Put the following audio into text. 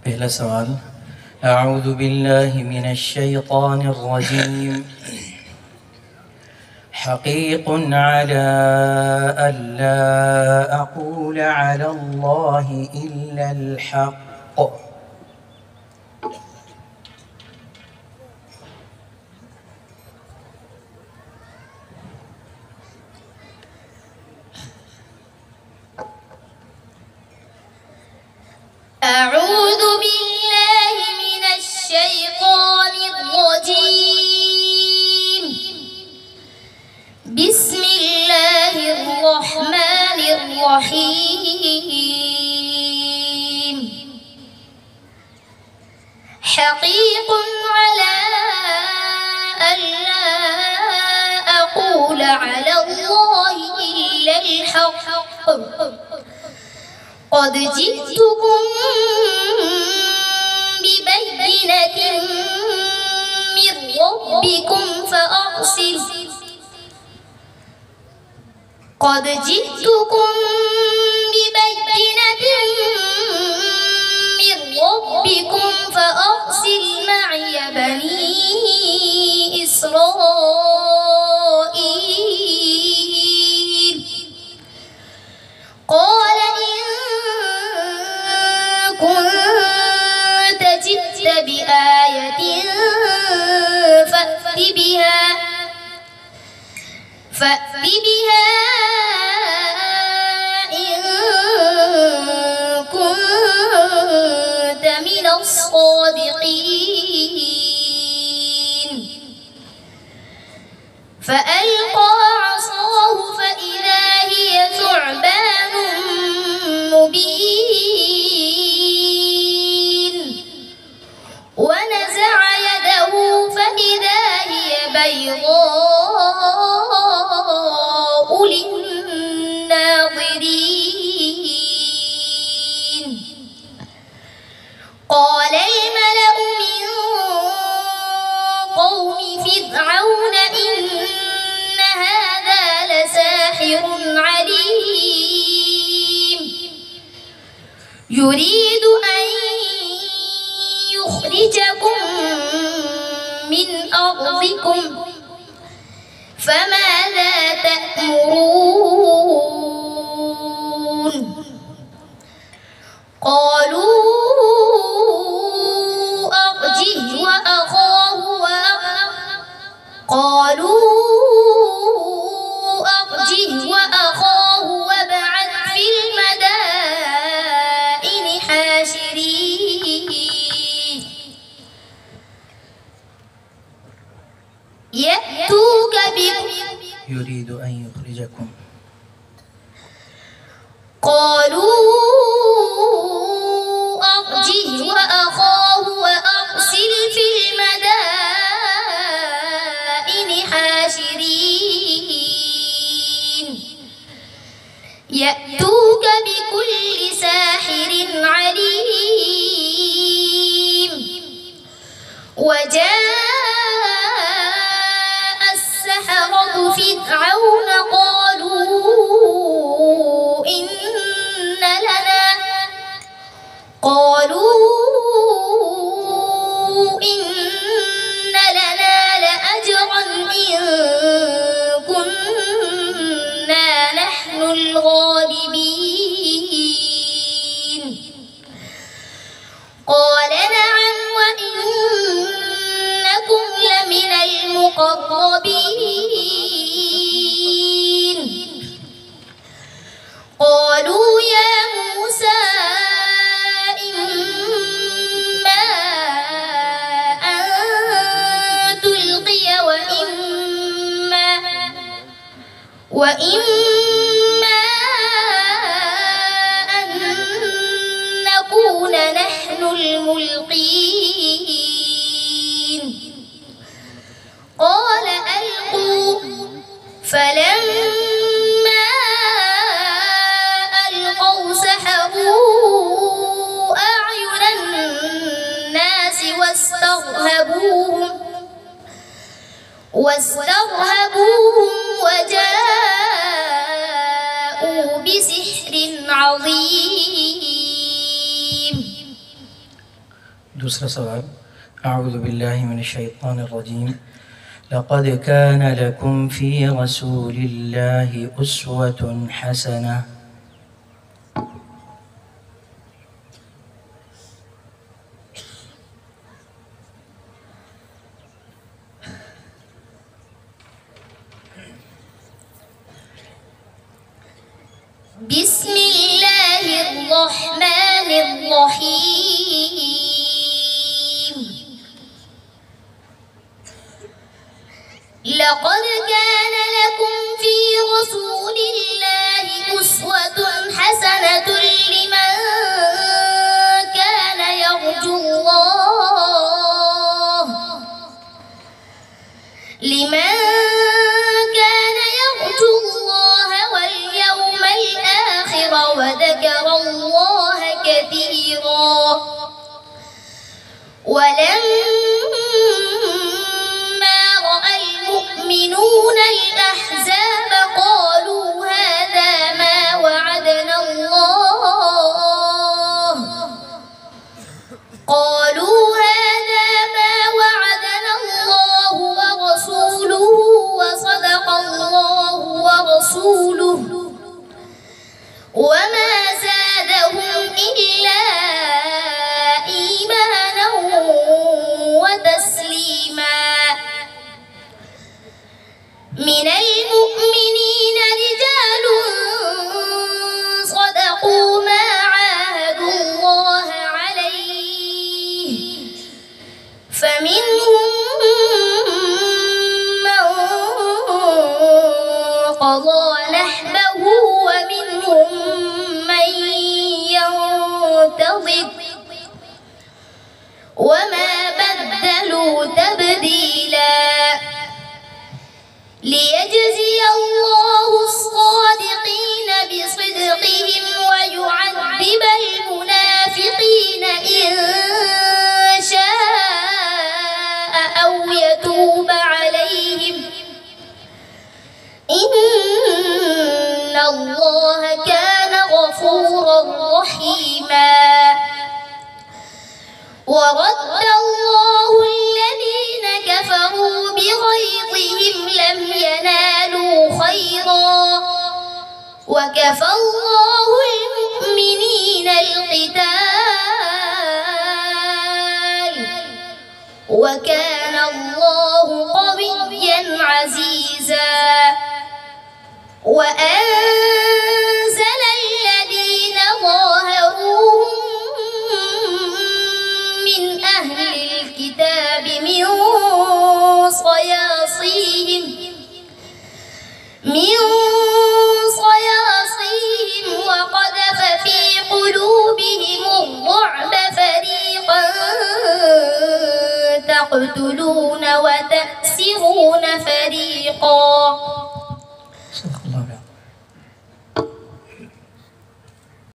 पहला सवाल अऊज़ु बिल्लाहि मिनश्शैतानिर रजीम हक़ीक़ुन अला अल्ला अक़ूल अला अल्लाहि इल्लल हक़्क़। أعوذ بالله من الشيطان الرجيم. بسم الله الرحمن الرحيم. حقيق على ألا أقول على الله إلا الحق. قد جئتكم ببينة من ربكم فأرسل. قد جئتكم ببينة من ربكم فأرسل معي بني إسرائيل. قال كنت جئت بآية فأت بها إن كنت من الصادقين. فألقى عصاه فإذا هي ثعبان مبين. ونزع يده فإذا هي بيضاء للناظرين. قال الملأ من قوم فرعون إن هذا لساحر عليم يريد أن يخرجكم من أرضكم فماذا تأمرون. قالوا أرجه وأخاه وابعث في المدائن حاشرين يأتوك يريد أن يخرجكم. قالوا أرجه وأخاه وأرسل في المدائن حاشرين يأتوك بكل ساحر عليم. وجاء السحرة فرعون قالوا إن لنا لأجرا إن كنا نحن الغالبين. قال نعم وإنكم لمن المقربين. قالوا يا موسى إما أن تلقي وإما أن نكون نحن الملقين. قال ألقوا. فلما ألقوا سحروا أعين الناس واسترهبوهم وجاءوا بسحر عظيم. दूसरा सवाल अऊज़ु बिल्लाहि मिनश शैतानिर रजीम लक़द कान लकुम फ़ी रसूलिल्लाहि उस्वतुन हसनह। बिस्मिल्लाहिर्रहमानिर्रहीम। लक़द कान लकुम फ़ी रसूलिल्लाहि उस्वतुन हसनतुन लिमन कान यरजु अल्लाह वल यौमल आखिर वذكر الله كثيرا। ولما رأى المؤمنون الأحزاب قالوا هذا ما وعدنا الله ورسوله وصدق الله ورسوله وما زادهم إلا إيمانا وتسليما. من المؤمنين رجال صدقوا ما عاهدوا الله عليه فمنهم من قضى نحبه ومنهم من ينتظر وما بدلوا تبديلا. ليجزي الله الصادقين بصدقهم ويعذب المنافقين إن شاء أو يتوب عليهم إن الله كان غفورا رحيما. ورد الله الذين كفروا بغيظهم لم ينالوا خيرا وكفى الله المؤمنين القتال وكان الله قويا عزيزا. وأنزل الذين ظاهروهم من أهل الكتاب من صياصيهم وقذف في قلوبهم الرعب فريقا تقتلون وتأسرون فريقا